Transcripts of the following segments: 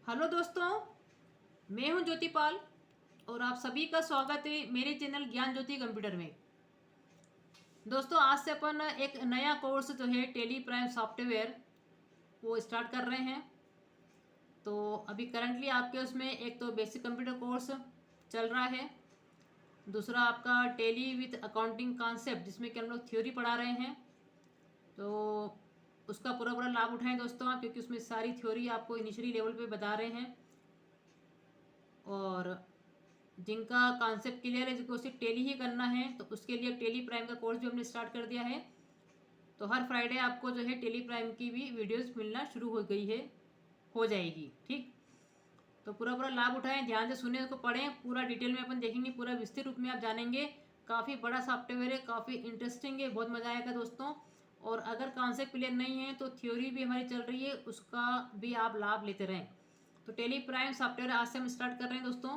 Hello दोस्तों, मैं हूं ज्योति पाल और आप सभी का स्वागत है मेरे चैनल ज्ञान ज्योति कंप्यूटर में। दोस्तों, आज से अपन एक नया कोर्स जो है टेली प्राइम सॉफ्टवेयर वो स्टार्ट कर रहे हैं। तो अभी करंटली आपके उसमें एक तो बेसिक कंप्यूटर कोर्स चल रहा है, दूसरा आपका टेली विथ अकाउंटिंग कॉन्सेप्ट जिसमें कि हम लोग थ्योरी पढ़ा रहे हैं। तो उसका पूरा पूरा लाभ उठाएं दोस्तों आप, क्योंकि उसमें सारी थ्योरी आपको इनिशियली लेवल पे बता रहे हैं। और जिनका कॉन्सेप्ट क्लियर है, जिनको सिर्फ टेली ही करना है, तो उसके लिए टेली प्राइम का कोर्स भी हमने स्टार्ट कर दिया है। तो हर फ्राइडे आपको जो है टेली प्राइम की भी वीडियोस मिलना शुरू हो गई है, हो जाएगी। ठीक, तो पूरा पूरा लाभ उठाएं, ध्यान से सुने, उसको पढ़ें, पूरा डिटेल में अपन देखेंगे, पूरा विस्तृत रूप में आप जानेंगे। काफ़ी बड़ा सॉफ्टवेयर है, काफ़ी इंटरेस्टिंग है, बहुत मज़ा आएगा दोस्तों। और अगर कॉन्सेप्ट क्लियर नहीं है तो थ्योरी भी हमारी चल रही है, उसका भी आप लाभ लेते रहें। तो टेली प्राइम सॉफ्टवेयर आज से हम स्टार्ट कर रहे हैं दोस्तों।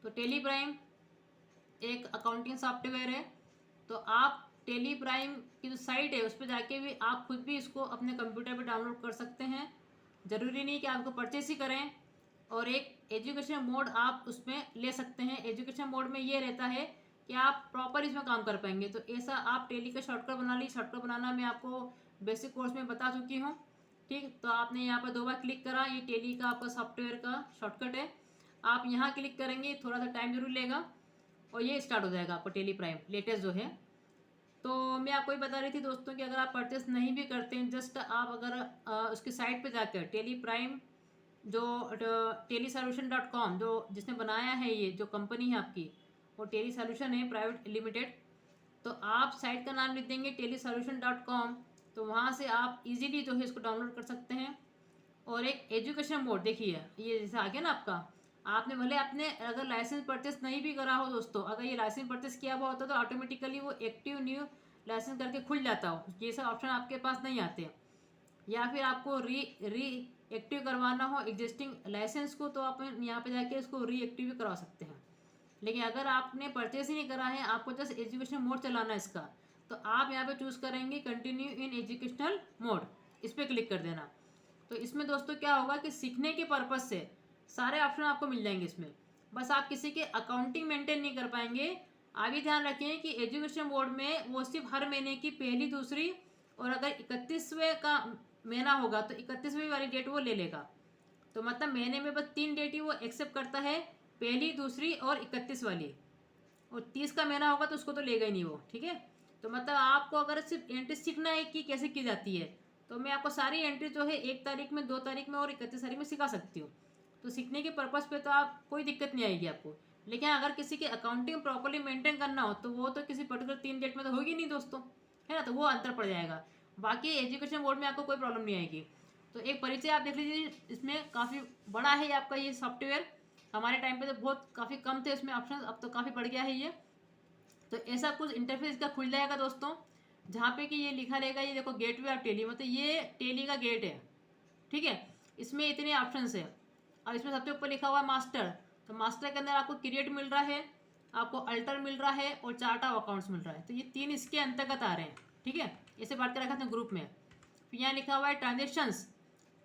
तो टेली प्राइम एक अकाउंटिंग सॉफ्टवेयर है। तो आप टेली प्राइम की जो साइट है उस पर जाके भी आप खुद भी इसको अपने कंप्यूटर पे डाउनलोड कर सकते हैं। ज़रूरी नहीं कि आपको परचेस ही करें। और एक एजुकेशन मोड आप उसमें ले सकते हैं। एजुकेशन मोड में ये रहता है कि आप प्रॉपर इसमें काम कर पाएंगे। तो ऐसा आप टेली का शॉर्टकट बना ली। शॉर्टकट बनाना मैं आपको बेसिक कोर्स में बता चुकी हूँ। ठीक, तो आपने यहाँ पर 2 बार क्लिक करा, ये टेली का आपका सॉफ्टवेयर का शॉर्टकट है। आप यहाँ क्लिक करेंगे, थोड़ा सा टाइम जरूर लेगा और ये स्टार्ट हो जाएगा आपको टेली प्राइम लेटेस्ट जो है। तो मैं आपको ये बता रही थी दोस्तों कि अगर आप परचेस नहीं भी करते हैं, जस्ट आप अगर उसकी साइट पे जाकर टेली प्राइम जो टेली सोल्यूशन.com जो जिसने बनाया है, ये जो कंपनी है आपकी वो टेली सोल्यूशन है प्राइवेट लिमिटेड। तो आप साइट का नाम लिख देंगे टेली सोल्यूशन.com। तो वहाँ से आप इजीली जो है इसको डाउनलोड कर सकते हैं। और एक एजुकेशन मोड देखिए, ये जैसे आ गया ना आपका। आपने भले अपने अगर लाइसेंस परचेस नहीं भी करा हो दोस्तों, अगर ये लाइसेंस परचेस किया हुआ होता तो ऑटोमेटिकली वो एक्टिव न्यू लाइसेंस करके खुल जाता हो। ये सब ऑप्शन आपके पास नहीं आते। या फिर आपको री री एक्टिव करवाना हो एग्जिस्टिंग लाइसेंस को, तो आप यहाँ पे जाके इसको री एक्टिव भी करवा सकते हैं। लेकिन अगर आपने परचेस ही नहीं करा है, आपको जस्ट एजुकेशन मोड चलाना है इसका, तो आप यहाँ पे चूज़ करेंगे कंटिन्यू इन एजुकेशनल मोड, इस पर क्लिक कर देना। तो इसमें दोस्तों क्या होगा कि सीखने के पर्पज़ से सारे ऑप्शन आपको मिल जाएंगे इसमें। बस आप किसी के अकाउंटिंग मेंटेन नहीं कर पाएंगे। आप ये ध्यान रखें कि एजुकेशन बोर्ड में वो सिर्फ हर महीने की पहली दूसरी, और अगर 31वें का महीना होगा तो 31वीं वाली डेट वो ले लेगा। तो मतलब महीने में बस 3 डेट ही वो एक्सेप्ट करता है, पहली, दूसरी और 31 वाली। और 30 का महीना होगा तो उसको तो लेगा ही नहीं वो। ठीक है, तो मतलब आपको अगर सिर्फ एंट्री सीखना है कि कैसे की जाती है, तो मैं आपको सारी एंट्री जो है 1 तारीख में, 2 तारीख में और 31 तारीख में सिखा सकती हूँ। तो सीखने के पर्पज़ पे तो आप कोई दिक्कत नहीं आएगी आपको। लेकिन अगर किसी की अकाउंटिंग प्रॉपरली मेंटेन करना हो तो वो तो किसी पर्टिकुलर 3 डेट में तो होगी नहीं दोस्तों, है ना। तो वो अंतर पड़ जाएगा। बाकी एजुकेशन बोर्ड में आपको कोई प्रॉब्लम नहीं आएगी। तो एक परिचय आप देख लीजिए, इसमें काफ़ी बड़ा है आपका ये सॉफ्टवेयर। हमारे टाइम पे तो बहुत काफ़ी कम थे इसमें ऑप्शन, अब तो काफ़ी बढ़ गया है ये। तो ऐसा कुछ इंटरफेस का खुल जाएगा दोस्तों, जहाँ पे कि ये लिखा रहेगा, ये देखो गेटवे ऑफ टेली, मतलब ये टेली का गेट है। ठीक है, इसमें इतने ऑप्शंस है। और इसमें सबसे ऊपर लिखा हुआ है मास्टर। तो मास्टर के अंदर आपको क्रिएट मिल रहा है, आपको अल्टर मिल रहा है और चार्ट ऑफ अकाउंट्स मिल रहा है। तो ये 3 इसके अंतर्गत आ रहे हैं। ठीक है, ऐसे बात कर रखा था ग्रुप में। फिर यहाँ लिखा हुआ है ट्रांजेक्शन्स,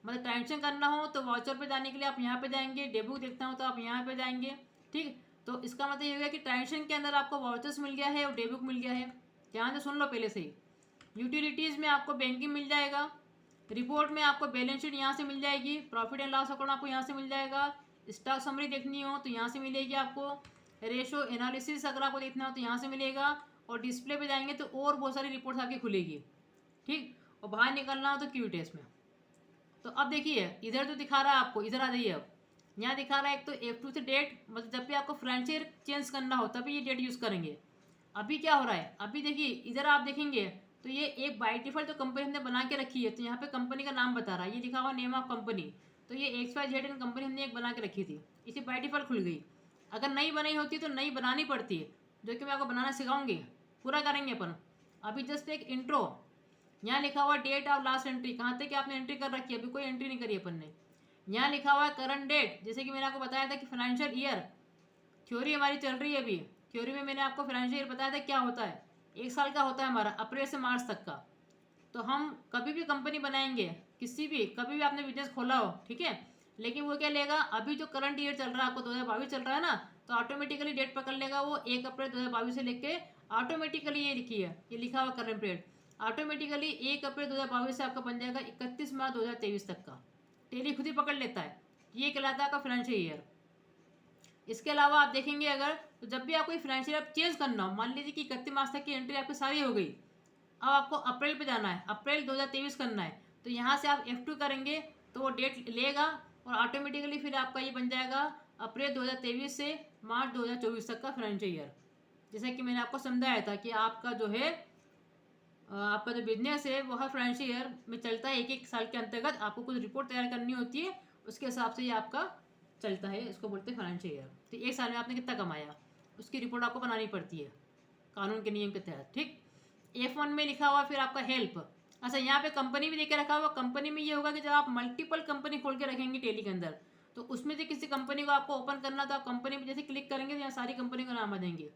मतलब ट्रांजेक्शन करना हो तो वाउचर पे जाने के लिए आप यहाँ पे जाएंगे, डेबुक देखना हो तो आप यहाँ पे जाएंगे। ठीक, तो इसका मतलब ये हो गया कि ट्रांजेक्शन के अंदर आपको वाउचर्स मिल गया है और डेबुक मिल गया है। ध्यान से सुन लो पहले से ही। यूटिलिटीज़ में आपको बैंकिंग मिल जाएगा। रिपोर्ट में आपको बैलेंस शीट यहाँ से मिल जाएगी, प्रॉफिट एंड लॉस अकाउंट आपको यहाँ से मिल जाएगा। स्टॉक समरी देखनी हो तो यहाँ से मिलेगी आपको। रेशो एनालिसिस अगर आपको देखना हो तो यहाँ से मिलेगा। और डिस्प्ले पे जाएंगे तो और बहुत सारी रिपोर्ट्स आपकी खुलेगी। ठीक, और बाहर निकलना हो तो क्यू टेस्ट में। तो अब देखिए इधर जो दिखा रहा है आपको, इधर आ जाइए। अब यहाँ दिखा रहा है एक तो F2 से डेट, मतलब जब भी आपको फ्रेंचाइज चेंज करना हो तभी ये डेट यूज़ करेंगे। अभी क्या हो रहा है, अभी देखिए इधर आप देखेंगे तो ये एक बाय डिफॉल्ट तो कंपनी हमने बना के रखी है। तो यहाँ पे कंपनी का नाम बता रहा है, ये लिखा हुआ नेम ऑफ कंपनी। तो ये XYZ कंपनी हमने एक बना के रखी थी, इसे बाय डिफॉल्ट खुल गई। अगर नई बनाई होती तो नई बनानी पड़ती है, जो कि मैं आपको बनाना सिखाऊंगी, पूरा करेंगे अपन। अभी जस्ट एक इंट्रो। यहाँ लिखा हुआ डेट ऑफ लास्ट एंट्री, कहाँ तक कि आपने एंट्री कर रखी है, अभी कोई एंट्री नहीं करी अपन ने। यहाँ लिखा हुआ है करंट डेट, जैसे कि मैंने आपको बताया था कि फाइनेंशियल ईयर थ्योरी हमारी चल रही है अभी। थ्योरी में मैंने आपको फाइनेंशियल ईयर बताया था क्या होता है। 1 साल का होता है हमारा, अप्रैल से मार्च तक का। तो हम कभी भी कंपनी बनाएंगे, किसी भी, कभी भी आपने बिजनेस खोला हो, ठीक है, लेकिन वो क्या लेगा, अभी जो करंट ईयर चल रहा है आपको 2022 चल रहा है ना, तो ऑटोमेटिकली डेट पकड़ लेगा वो 1 अप्रैल 2022 से लेके ऑटोमेटिकली ये लिखी है, ये लिखा हुआ करंट पीरियड, ऑटोमेटिकली 1 अप्रैल 2022 से आपका बन जाएगा 31 मार्च 2023 तक का। टेली खुद ही पकड़ लेता है, ये कहलाता है आपका फाइनेंशियल ईयर। इसके अलावा आप देखेंगे अगर, तो जब भी आपको फाइनेंशियल ईयर चेंज करना हो, मान लीजिए कि 31 मार्च तक की एंट्री आपकी सारी हो गई, अब आपको अप्रैल पे जाना है, अप्रैल 2023 करना है, तो यहाँ से आप F2 करेंगे तो वो डेट लेगा और ऑटोमेटिकली फिर आपका ये बन जाएगा अप्रैल 2023 से मार्च 2024 तक का फाइनेंशियल ईयर। जैसे कि मैंने आपको समझाया था कि आपका जो है आपका जो बिजनेस है वो हर फाइनेंशियल ईयर में चलता है, एक एक साल के अंतर्गत आपको कुछ रिपोर्ट तैयार करनी होती है, उसके हिसाब से ये आपका चलता है, इसको बोलते हैं फाइनेंशियल ईयर। तो एक साल में आपने कितना कमाया उसकी रिपोर्ट आपको बनानी पड़ती है कानून के नियम के तहत, ठीक। F1 में लिखा हुआ फिर आपका हेल्प। अच्छा, यहाँ पे कंपनी भी देके रखा हुआ, कंपनी में ये होगा कि जब आप मल्टीपल कंपनी खोल के रखेंगे टेली के अंदर, तो उसमें से किसी कंपनी को आपको ओपन करना, तो आप कंपनी में जैसे क्लिक करेंगे तो यहाँ सारी कंपनी का नाम आ जाएंगे,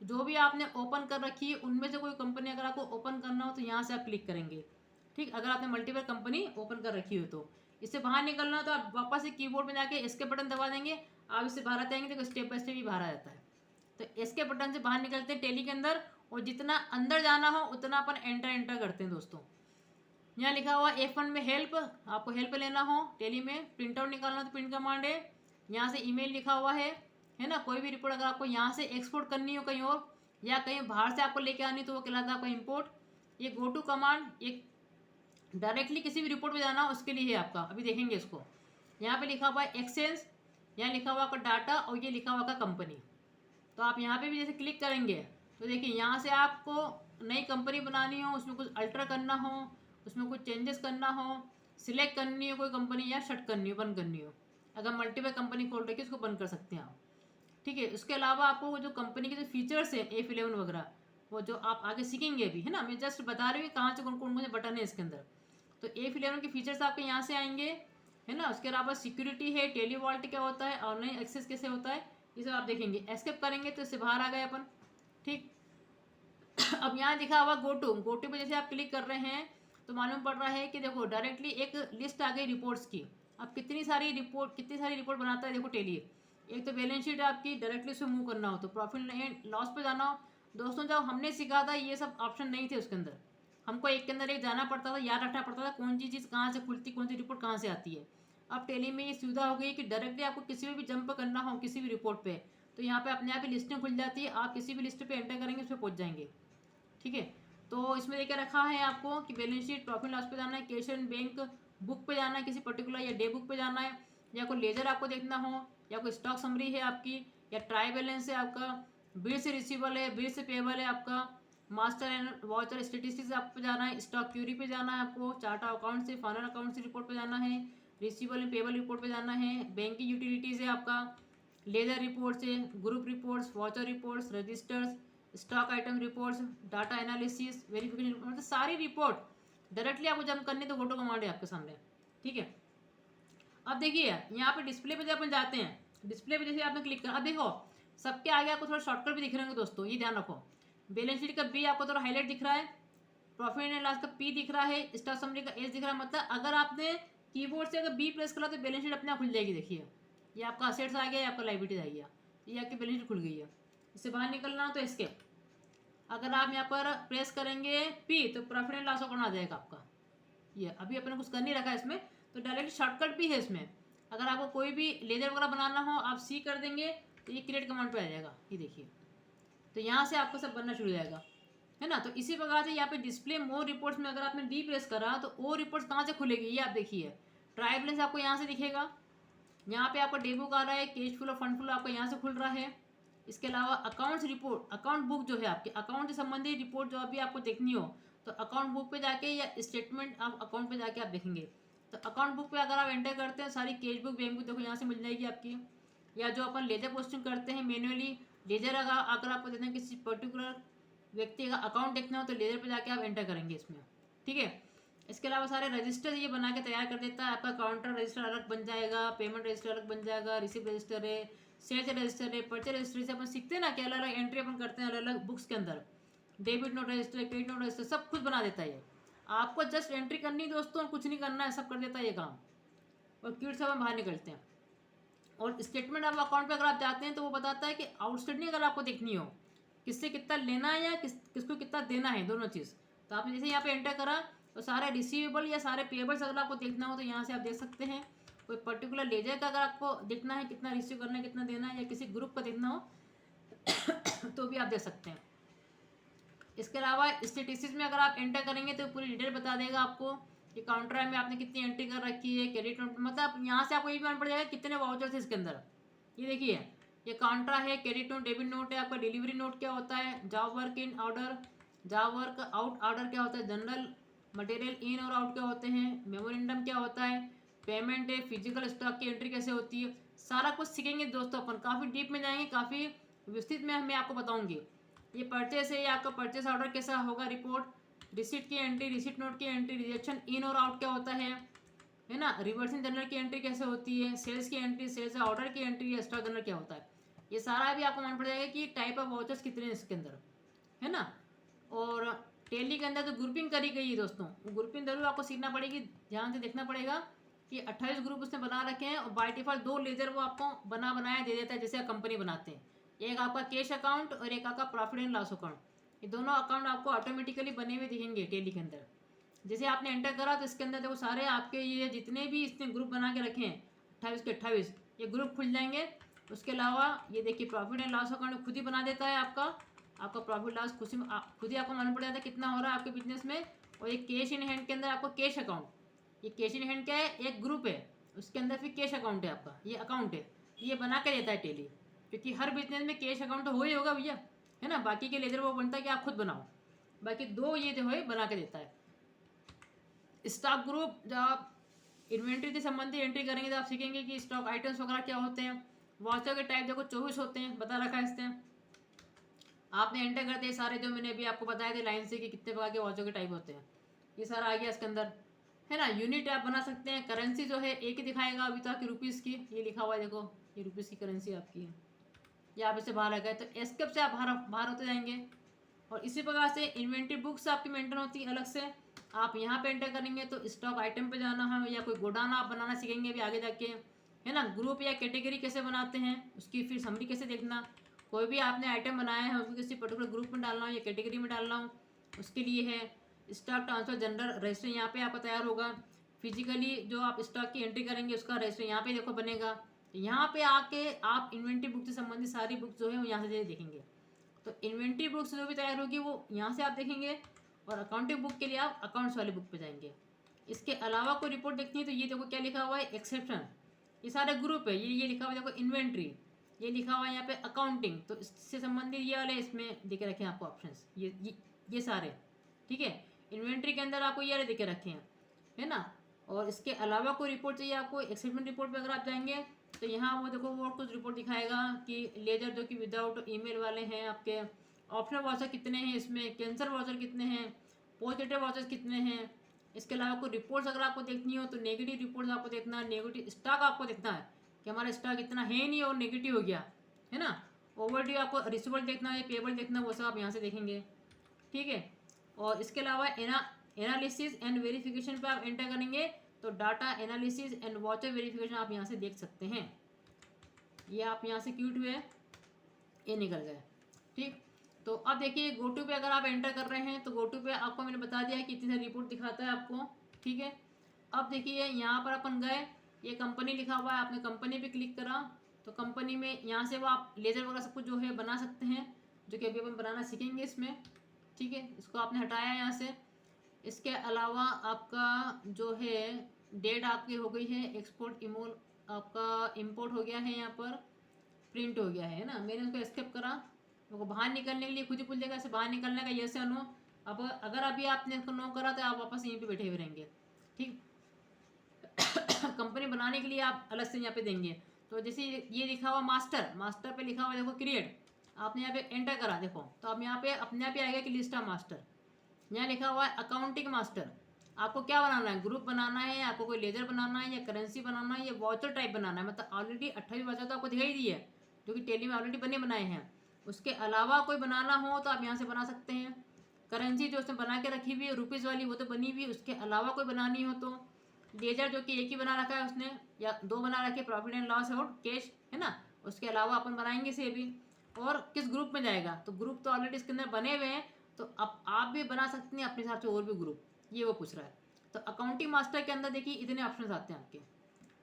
जो भी आपने ओपन कर रखी है उनमें से कोई कंपनी अगर आपको ओपन करना हो तो यहाँ से आप क्लिक करेंगे, ठीक। अगर आपने मल्टीपल कंपनी ओपन कर रखी हो तो इससे बाहर निकलना हो तो आप वापस से कीबोर्ड में जाके इसके बटन दबा देंगे, आप इससे बाहर आ जाएंगे तो स्टेप बाय स्टेप ही बाहर आ जाता है। तो इसके बटन से बाहर निकलते हैं टेली के अंदर, और जितना अंदर जाना हो उतना अपन एंटर करते हैं दोस्तों। यहाँ लिखा हुआ F1 में हेल्प, आपको हेल्प लेना हो टेली में, प्रिंट आउट निकालना तो प्रिंट कमांड है, यहाँ से ईमेल लिखा हुआ है ना। कोई भी रिपोर्ट अगर आपको यहाँ से एक्सपोर्ट करनी हो कहीं और, या कहीं बाहर से आपको लेके आनी तो वो कहलाता है आपका इम्पोर्ट। ये गो टू कमांड, एक डायरेक्टली किसी भी रिपोर्ट में जाना हो उसके लिए है आपका, अभी देखेंगे इसको। यहाँ पे लिखा हुआ है एक्सचेंज, यहाँ लिखा हुआ आपका डाटा, और ये लिखा हुआ आपका कंपनी। तो आप यहाँ पे भी जैसे क्लिक करेंगे तो देखिए यहाँ से आपको नई कंपनी बनानी हो, उसमें कुछ अल्टर करना हो, उसमें कुछ चेंजेस करना हो, सिलेक्ट करनी हो कोई कंपनी या शट करनी हो, बंद करनी हो, अगर मल्टीपल कंपनी खोल रखी है उसको बंद कर सकते हैं आप, ठीक है। उसके अलावा आपको वो जो कंपनी के जो फीचर्स है F11 वगैरह, वो जो आप आगे सीखेंगे अभी, है ना, मैं जस्ट बता रही हूँ कहाँ से कौन कौन से बटन है इसके अंदर। तो F11 के फीचर्स आपके यहाँ से आएंगे, है ना। उसके अलावा सिक्योरिटी है, टेली वॉल्ट क्या होता है, ऑनलाइन एक्सेस कैसे होता है, ये सब आप देखेंगे। एस्केप करेंगे तो इससे बाहर आ गए अपन, ठीक। अब यहाँ दिखा हुआ गो टू पे जैसे आप क्लिक कर रहे हैं तो मालूम पड़ रहा है कि देखो डायरेक्टली एक लिस्ट आ गई रिपोर्ट्स की। अब कितनी सारी रिपोर्ट बनाता है देखो टेली। एक तो बैलेंस शीट है आपकी, डायरेक्टली उसमें मूव करना हो तो प्रॉफिट एंड लॉस पे जाना हो। दोस्तों जब हमने सीखा था ये सब ऑप्शन नहीं थे उसके अंदर, हमको एक के अंदर एक जाना पड़ता था, याद रखना पड़ता था कौन सी चीज़ कहाँ से खुलती, कौन सी रिपोर्ट कहाँ से आती है। अब टेली में ये सुविधा हो गई कि डायरेक्टली आपको किसी में भी जंप करना हो किसी भी रिपोर्ट पे, तो यहाँ पे अपने आप ही लिस्टें खुल जाती है, आप किसी भी लिस्ट पे एंटर करेंगे उस पर पहुँच जाएंगे, ठीक है। तो इसमें देखिए रखा है आपको कि बैलेंस शीट, प्रॉफिट लॉस पे जाना है, कैश एंड बैंक बुक पे जाना है, किसी पर्टिकुलर या डे बुक पे जाना है, या कोई लेजर आपको देखना हो, या कोई स्टॉक समरी है आपकी, या ट्राई बैलेंस है आपका, बिल से रिसीवेबल है, बिल से पेबल है आपका, मास्टर एंड वाचर स्टेटिस्टिक्स आपको जाना है, स्टॉक क्यूरी पे जाना है आपको, चार्ट अकाउंट से फाइनल अकाउंट से रिपोर्ट पे जाना है, रिसीवेबल एंड पेबल रिपोर्ट पे जाना है, बैंकिंग यूटिलिटीज़ है आपका, लेजर रिपोर्ट्स है, group reports, voucher reports, registers, stock item reports, data analysis, verification, मतलब सारी रिपोर्ट डायरेक्टली आपको जब करनी तो गोटो कमांड है आपके सामने, ठीक है। अब देखिए यहाँ पे डिस्प्ले पे जब अपन जाते हैं, डिस्प्ले पे जैसे आपने क्लिक करा, अब देखो सबके आगे आपको थोड़ा शॉर्टकट भी दिख रहे होंगे दोस्तों, ये ध्यान रखो। बैलेंस शीट का बी आपको थोड़ा हाईलाइट दिख रहा है, प्रॉफिट एंड लॉस का पी दिख रहा है, स्टॉक समरी का एस दिख रहा है। मतलब अगर आपने कीबोर्ड से अगर बी प्रेस करा तो बैलेंस शीट अपने आप खुल जाएगी। देखिए ये आपका असेट्स आ गया, ये आपका लाइबिलिटीज आ गया, ये आपकी बैलेंस शीट खुल गई है। इससे बाहर निकलना हो तो एस्केप, अगर आप यहाँ पर प्रेस करेंगे पी तो प्रॉफिट एंड लॉस अकाउंट आ जाएगा आपका। ये अभी अपने कुछ कर नहीं रखा है इसमें, तो डायरेक्ट शॉर्टकट भी है इसमें। अगर आपको कोई भी लेजर वगैरह बनाना हो आप सी कर देंगे तो ये क्रिएट कमांड पे आ जाएगा, ये देखिए। तो यहाँ से आपको सब बनना शुरू हो जाएगा, है ना। तो इसी प्रकार से यहाँ पे डिस्प्ले मोर रिपोर्ट्स में अगर आपने डी प्रेस करा तो वो रिपोर्ट्स कहाँ से खुलेगी ये आप देखिए। ट्राई बैलेंस आपको यहाँ से दिखेगा, यहाँ पे आपका डे बुक आ रहा है, कैश फ्लो फंड फ्लो आपका यहाँ से खुल रहा है। इसके अलावा अकाउंट्स रिपोर्ट, अकाउंट बुक जो है आपके अकाउंट से संबंधित रिपोर्ट जो अभी आपको देखनी हो तो अकाउंट बुक पे जाके या स्टेटमेंट आप अकाउंट पे जाके आप देखेंगे। तो अकाउंट बुक पे अगर आप एंटर करते हैं सारी कैश बुक बैंक बुक देखो यहाँ से मिल जाएगी आपकी। या जो अपन लेजर पोस्टिंग करते हैं मैन्युअली लेजर, अगर आपको देना किसी पर्टिकुलर व्यक्ति का अकाउंट देखना हो तो लेजर पे जाके आप एंटर करेंगे इसमें, ठीक है। इसके अलावा सारे रजिस्टर ये बना के तैयार कर देता है। आपका काउंटर रजिस्टर अलग बन जाएगा, पेमेंट रजिस्टर अलग बन जाएगा, रिसिप्ट रजिस्टर है, सेल्स रजिस्टर है, परचेज रजिस्टर से अपन सीखते हैं ना कि अलग अलग एंट्री अपन करते हैं अलग अलग बुक्स के अंदर। Debit note register, credit note register सब कुछ बना देता है ये। आपको जस्ट एंट्री करनी है दोस्तों, कुछ नहीं करना है, सब कर देता है ये काम। और क्यूट से हम बाहर निकलते हैं। और स्टेटमेंट ऑफ अकाउंट पे अगर आप जाते हैं तो वो बताता है कि आउटस्टैंडिंग अगर आपको देखनी हो, किससे कितना लेना है या किसको कितना देना है, दोनों चीज़। तो आपने जैसे यहाँ पे एंटर करा तो सारे रिसीवेबल या सारे पेएबल्स अगर आपको देखना हो तो यहाँ से आप देख सकते हैं। कोई पर्टिकुलर लेजर का अगर आपको देखना है, कितना रिसीव करना है, कितना देना है, या किसी ग्रुप का देखना हो तो भी आप देख सकते हैं। इसके अलावा स्टेटिस्टिक्स में अगर आप एंटर करेंगे तो पूरी डिटेल बता देगा आपको कि काउंटर में आपने कितनी एंट्री कर रखी है, क्रेडिट नोट, मतलब यहाँ से आपको ये भी मालूम पड़ जाएगा कितने वाउचर्स है इसके अंदर। ये देखिए, ये काउंटर है, क्रेडिट नोट, डेबिट नोट है, आपका डिलीवरी नोट क्या होता है, job work in order, job work out order क्या होता है, जनरल मटेरियल इन और आउट क्या होते हैं, मेमोरेंडम क्या होता है, पेमेंट है, फिजिकल स्टॉक की एंट्री कैसे होती है, सारा कुछ सीखेंगे दोस्तों अपन। काफ़ी डीप में जाएंगे, काफ़ी विस्तृत में मैं आपको बताऊंगी। ये परचेस है, ये आपका परचेस ऑर्डर कैसा होगा, रिपोर्ट, रिसीट की एंट्री, रिसीट नोट की एंट्री, रिजेक्शन इन और आउट क्या होता है ना, रिवर्सिंग जनरल की एंट्री कैसे होती है, सेल्स की एंट्री, सेल्स ऑर्डर की एंट्री, या स्टॉक जनरल क्या होता है। ये सारा भी आपको मालूम पड़ जाएगा कि टाइप ऑफ वाउचर्स कितने हैं इसके अंदर, है ना। और टेली के अंदर तो ग्रुपिंग करी गई है दोस्तों, ग्रुपिंग जरूर आपको सीखना पड़ेगी, ध्यान से देखना पड़ेगा कि 28 ग्रुप उसने बना रखे हैं, और बाय डिफॉल्ट 2 लेजर वो आपको बनाया दे देता है, जैसे कंपनी बनाते हैं। एक आपका कैश अकाउंट और एक आपका प्रॉफिट एंड लॉस अकाउंट। ये दोनों अकाउंट आपको ऑटोमेटिकली बने हुए दिखेंगे टेली के अंदर। जैसे आपने एंटर करा तो इसके अंदर देखो सारे आपके ये जितने भी इसने ग्रुप बना के रखे हैं 28 के 28 ये ग्रुप खुल जाएंगे। उसके अलावा ये देखिए प्रॉफिट एंड लॉस अकाउंट खुद ही बना देता है आपका प्रॉफिट लॉस खुद ही आपको मालूम पड़ जाता है कितना हो रहा है आपके बिजनेस में। और एक कैश इन हैंड के अंदर आपको कैश अकाउंट, ये कैश इन हैंड क्या है, एक ग्रुप है, उसके अंदर फिर कैश अकाउंट है आपका, ये अकाउंट है, ये बना के देता है टेली। क्योंकि हर बिजनेस में कैश अकाउंट तो हो ही होगा भैया, है ना। बाकी के लेजर वो बनता है कि आप खुद बनाओ, बाकी 2 ये जो है बना के देता है। स्टॉक ग्रुप, जब आप इन्वेंट्री से संबंधित एंट्री करेंगे तो आप सीखेंगे कि स्टॉक आइटम्स वगैरह क्या होते हैं। वाचर के टाइप देखो 24 होते हैं, बता रखा है इसने। आपने एंटर करते हैं सारे जो मैंने अभी आपको बताए थे लाइन से कि कितने प्रकार के वाचर के टाइप होते हैं, ये सारा आ गया इसके अंदर, है ना। यूनिट आप बना सकते हैं। करेंसी जो है एक ही दिखाएगा अभी तक रुपीज़ की, ये लिखा हुआ है देखो, ये रुपीज़ की करेंसी आपकी है, ये आप इससे बाहर आ गए तो एस्केप से आप बाहर होते जाएंगे। और इसी प्रकार से इन्वेंट्री बुक्स आपकी मेंटेन होती है अलग से। आप यहाँ पे एंटर करेंगे तो स्टॉक आइटम पे जाना है, या कोई गोडाउन आप बनाना सीखेंगे अभी आगे जाके, है ना। ग्रुप या कैटेगरी कैसे बनाते हैं, उसकी फिर समरी कैसे देखना। कोई भी आपने आइटम बनाया है उसको किसी पर्टिकुलर ग्रुप में डालना हो या कैटेगरी में डालना हो, उसके लिए है। स्टॉक ट्रांसफर जनरल रजिस्टर यहाँ पे आपका तैयार होगा। फिजिकली जो आप स्टॉक की एंट्री करेंगे उसका रजिस्टर यहाँ पे देखो बनेगा। यहाँ पे आके आप इन्वेंट्री बुक से संबंधित सारी बुक्स जो है वो यहाँ से देखेंगे। तो इन्वेंट्री बुक्स जो भी तैयार होगी वो यहाँ से आप देखेंगे, और अकाउंटिंग बुक के लिए आप अकाउंट्स वाली बुक पे जाएंगे। इसके अलावा कोई रिपोर्ट देखनी है तो ये देखो क्या लिखा हुआ है, एक्सेप्शन, ये सारे ग्रुप है। ये लिखा हुआ है देखो इन्वेंट्री, ये लिखा हुआ है यहाँ पे अकाउंटिंग, तो इससे संबंधित ये वाले इसमें दिखे रखे हैं आपको ऑप्शंस, ये सारे, ठीक है। इन्वेंट्री के अंदर आपको ये वाले दिखे रखे हैं, है ना। और इसके अलावा कोई रिपोर्ट चाहिए आपको, एक्सेप्शन रिपोर्ट पे अगर आप जाएंगे तो यहाँ वो देखो वो कुछ रिपोर्ट दिखाएगा कि लेजर जो कि विदाउट ईमेल वाले हैं आपके, ऑप्शनल वाचर कितने हैं इसमें, कैंसर वाचर कितने हैं, पॉजिटिव वाचर कितने हैं। इसके अलावा कोई रिपोर्ट्स अगर आपको देखनी हो तो नेगेटिव रिपोर्ट्स आपको देखना है, नेगेटिव स्टॉक आपको देखना है कि हमारा स्टॉक इतना है नहीं और नेगेटिव हो गया, है ना। ओवरड्यू आपको रिसीवेबल देखना है, पेबल देखना है, वो सब आप यहाँ से देखेंगे, ठीक है। और इसके अलावा एनालिसिस एंड वेरिफिकेशन पे आप एंटर करेंगे तो data analysis and voucher verification आप यहाँ से देख सकते हैं। ये आप यहाँ से क्यूट हुए, ये निकल गए, ठीक। तो अब देखिए गोटू पे अगर आप एंटर कर रहे हैं तो गोटू पे आपको मैंने बता दिया है कि इतनी सारी रिपोर्ट दिखाता है आपको, ठीक है। अब देखिए यहाँ पर अपन गए, ये कंपनी लिखा हुआ है, आपने कंपनी पे क्लिक करा तो कंपनी में यहाँ से वो आप लेजर वगैरह सब कुछ जो है बना सकते हैं, जो कि अभी अपन बनाना सीखेंगे इसमें, ठीक है। इसको आपने हटाया यहाँ से। इसके अलावा आपका जो है डेट आपकी हो गई है, एक्सपोर्ट इमोल आपका इंपोर्ट हो गया है, यहाँ पर प्रिंट हो गया है ना। मैंने उसको एस्केप करा, मेरे को बाहर निकलने के लिए खुद ही खुल जाएगा, ऐसे बाहर निकलने का ये से नो। अब अगर अभी आपने इसको नो करा तो आप वापस यहीं पे बैठे हुए रहेंगे, ठीक। कंपनी बनाने के लिए आप अलग से यहाँ पे देंगे। तो जैसे ये लिखा हुआ मास्टर पे लिखा हुआ देखो क्रिएट, आपने यहाँ पे एंटर करा देखो तो अब यहाँ पे अपने आप ही आएगा कि लिस्ट ऑफ मास्टर। यहाँ लिखा हुआ है अकाउंटिंग मास्टर, आपको क्या बनाना है, ग्रुप बनाना है, आपको कोई लेजर बनाना है, या करेंसी बनाना है, या वाउचर टाइप बनाना है। मतलब ऑलरेडी 28 वाउचर तो आपको दिखाई दी है जो कि टेली में ऑलरेडी बने बनाए हैं। उसके अलावा कोई बनाना हो तो आप यहाँ से बना सकते हैं। करेंसी जो उसने बना के रखी हुई है रुपीज़ वाली वो तो बनी हुई है, उसके अलावा कोई बनानी हो तो लेजर जो कि एक ही बना रखा है उसने, या 2 बना रखे, प्रॉफिट एंड लॉस और कैश, है ना। उसके अलावा अपन बनाएंगे इसे भी। और किस ग्रुप में जाएगा, तो ग्रुप तो ऑलरेडी इसके अंदर बने हुए हैं, तो अब आप भी बना सकते हैं अपने हिसाब से और भी ग्रुप, ये वो पूछ रहा है। तो अकाउंटिंग मास्टर के अंदर देखिए इतने ऑप्शन आते हैं आपके।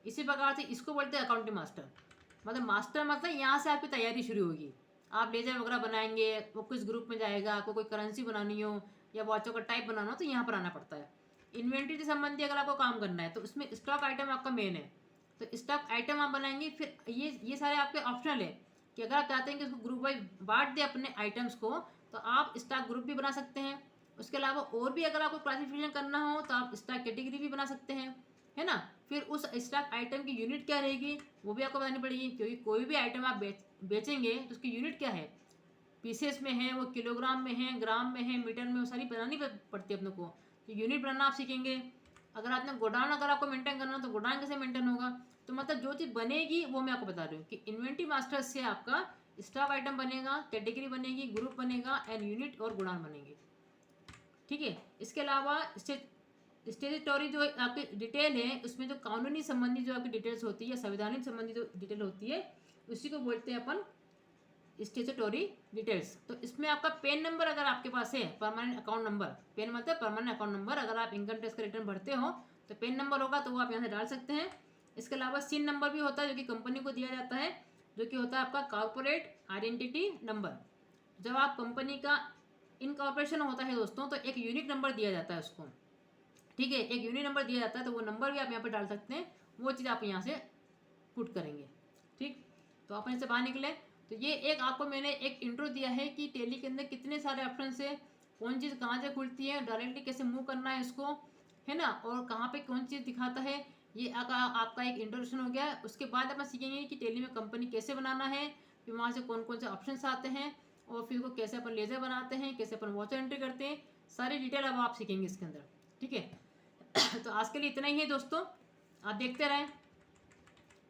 इसी प्रकार से इसको बोलते हैं अकाउंटिंग मास्टर। मतलब मास्टर मतलब यहाँ से आपकी तैयारी शुरू होगी। आप लेजर वगैरह बनाएंगे, वो किस ग्रुप में जाएगा, आपको कोई करेंसी बनानी हो या वॉचों का टाइप बनाना हो तो यहाँ पर आना पड़ता है। इन्वेंट्री से संबंधी अगर आपको काम करना है तो उसमें स्टॉक आइटम आपका मेन है, तो स्टॉक आइटम आप बनाएंगे। फिर ये सारे आपके ऑप्शनल है कि अगर आप चाहते हैं कि उसको ग्रुप वाइज बांट दे अपने आइटम्स को, तो आप स्टॉक ग्रुप भी बना सकते हैं। उसके अलावा और भी अगर आपको क्लासिफिकेशन करना हो तो आप स्टॉक कैटेगरी भी बना सकते हैं, है ना। फिर उस स्टॉक आइटम की यूनिट क्या रहेगी वो भी आपको बतानी पड़ेगी, क्योंकि कोई भी आइटम आप बेचेंगे तो उसकी यूनिट क्या है, पीसेस में है, वो किलोग्राम में है, ग्राम में है, मीटर में, वो सारी बनानी पड़ती है अपने को। तो यूनिट बनाना आप सीखेंगे। अगर आपने गोडाउन अगर आपको मेंटेन करना तो गोडाउन कैसे मेंटेन होगा। तो मतलब जो चीज़ बनेगी वो मैं आपको बता रही हूँ कि इन्वेंट्री मास्टर से आपका स्टॉक आइटम बनेगा, कैटेगरी बनेगी, ग्रुप बनेगा एंड यूनिट और गोडाउन बनेंगे। ठीक है। इसके अलावा स्टेटरी जो आपकी डिटेल है उसमें जो कानूनी संबंधी जो आपकी डिटेल्स होती है या संवैधानिक संबंधी जो डिटेल होती है उसी को बोलते हैं अपन स्टेटरी डिटेल्स। तो इसमें आपका पेन नंबर अगर आपके पास है, परमानेंट अकाउंट नंबर, पेन मतलब परमानेंट अकाउंट नंबर, अगर आप इनकम टैक्स का रिटर्न भरते हो तो पेन नंबर होगा तो वो आप यहाँ से डाल सकते हैं। इसके अलावा सिन नंबर भी होता है जो कि कंपनी को दिया जाता है, जो कि होता है आपका कॉर्पोरेट आइडेंटिटी नंबर। जब आप कंपनी का इनकॉर्पोरेशन होता है दोस्तों तो एक यूनिक नंबर दिया जाता है उसको। ठीक है, एक यूनिक नंबर दिया जाता है तो वो नंबर भी आप यहाँ पर डाल सकते हैं, वो चीज़ आप यहाँ से पुट करेंगे। ठीक, तो अपन इससे बाहर निकले। तो ये एक आपको मैंने एक इंट्रो दिया है कि टेली के अंदर कितने सारे ऑप्शन है, कौन चीज़ कहाँ से खुलती है, डायरेक्टली कैसे मूव करना है इसको, है ना, और कहाँ पे कौन चीज़ दिखाता है। ये आपका एक इंट्रोडक्शन हो गया। उसके बाद अपन सीखेंगे कि टेली में कंपनी कैसे बनाना है, फिर वहाँ से कौन कौन से ऑप्शन आते हैं, और फिर को कैसे अपन लेजर बनाते हैं, कैसे अपन वॉचर एंट्री करते हैं, सारी डिटेल अब आप सीखेंगे इसके अंदर। ठीक है। तो आज के लिए इतना ही है दोस्तों, आप देखते रहें,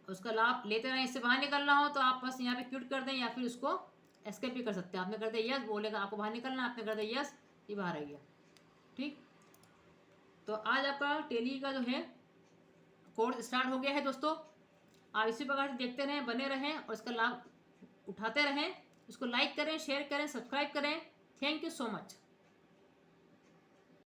उसका लाभ लेते रहें। इससे बाहर निकलना हो तो आप बस यहाँ पे क्लिक कर दें या फिर उसको एस्केप भी कर सकते हैं। आपने कर दिया यस, बोलेगा आपको बाहर निकलना, आपने कर दिया यस, ये बाहर आ गया। ठीक, तो आज आपका टेली का जो है कोर्स स्टार्ट हो गया है दोस्तों। आप इसी प्रकार से देखते रहें, बने रहें और इसका लाभ उठाते रहें। इसको लाइक करें, शेयर करें, सब्सक्राइब करें। Thank you so much.